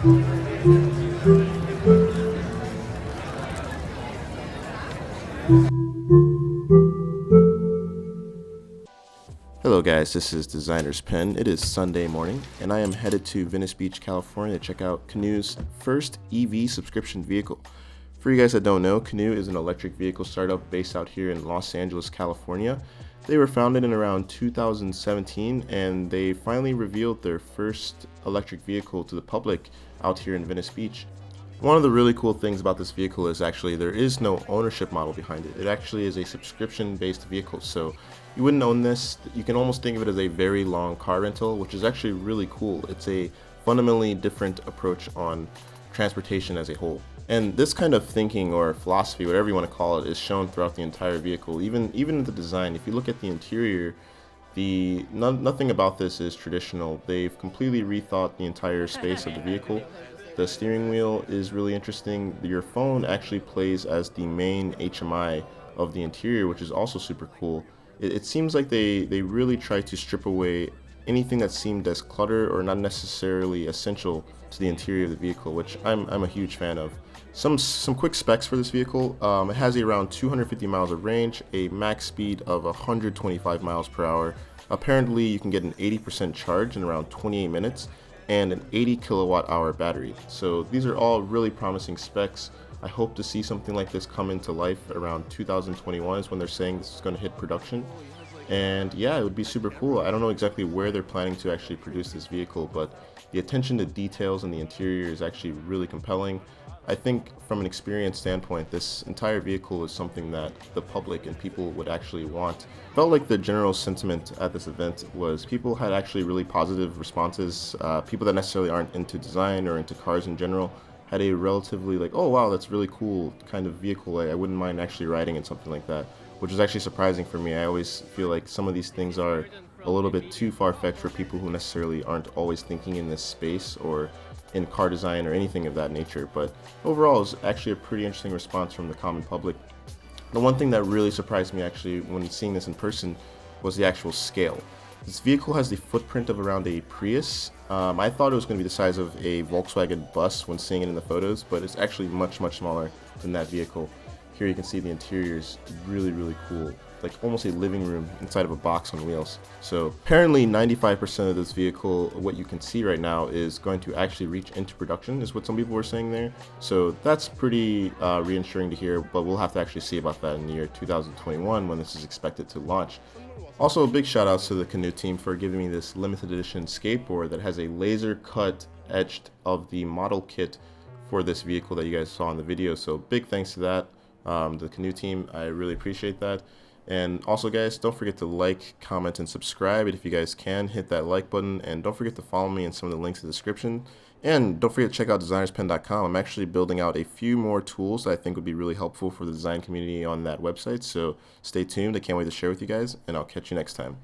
Hello guys, this is Designerspen. It is Sunday morning, and I am headed to Venice Beach, California to check out Canoo's first EV subscription vehicle. For you guys that don't know, Canoo is an electric vehicle startup based out here in Los Angeles, California. They were founded in around 2017, and they finally revealed their first electric vehicle to the public out here in Venice Beach. One of the really cool things about this vehicle is actually there is no ownership model behind it. It actually is a subscription-based vehicle, so you wouldn't own this. You can almost think of it as a very long car rental, which is actually really cool. It's a fundamentally different approach on transportation as a whole. And this kind of thinking or philosophy, whatever you want to call it, is shown throughout the entire vehicle, even in the design. If you look at the interior, nothing about this is traditional. They've completely rethought the entire space of the vehicle. The steering wheel is really interesting. Your phone actually plays as the main HMI of the interior, which is also super cool. It seems like they really try to strip away anything that seemed as clutter or not necessarily essential to the interior of the vehicle, which I'm a huge fan of. Some quick specs for this vehicle. It has around 250 miles of range, a max speed of 125 miles per hour. Apparently you can get an 80% charge in around 28 minutes, and an 80 kilowatt hour battery. So these are all really promising specs. I hope to see something like this come into life around 2021 is when they're saying this is going to hit production. And yeah, it would be super cool. I don't know exactly where they're planning to actually produce this vehicle, but the attention to details in the interior is actually really compelling. I think from an experience standpoint, this entire vehicle is something that the public and people would actually want. Felt like the general sentiment at this event was people had actually really positive responses. People that necessarily aren't into design or into cars in general had a relatively like, oh wow, that's really cool kind of vehicle. I wouldn't mind actually riding in something like that, which is actually surprising for me. I always feel like some of these things are a little bit too far-fetched for people who necessarily aren't always thinking in this space or in car design or anything of that nature. But overall, it's actually a pretty interesting response from the common public. The one thing that really surprised me actually when seeing this in person was the actual scale. This vehicle has the footprint of around a Prius. I thought it was going to be the size of a Volkswagen bus when seeing it in the photos, but it's actually much smaller than that vehicle. Here you can see the interior is really cool, like almost a living room inside of a box on wheels. So apparently 95% of this vehicle, what you can see right now, is going to actually reach into production, is what some people were saying there. So that's pretty reassuring to hear, but we'll have to actually see about that in the year 2021 when this is expected to launch. Also, a big shout out to the Canoo team for giving me this limited edition skateboard that has a laser cut etched of the model kit for this vehicle that you guys saw in the video. So big thanks to that. The Canoo team, I really appreciate that. And also guys, don't forget to like, comment, and subscribe. And if you guys can, hit that like button, and don't forget to follow me in some of the links in the description. And don't forget to check out designerspen.com. I'm actually building out a few more tools that I think would be really helpful for the design community on that website, so stay tuned. I can't wait to share with you guys, and I'll catch you next time.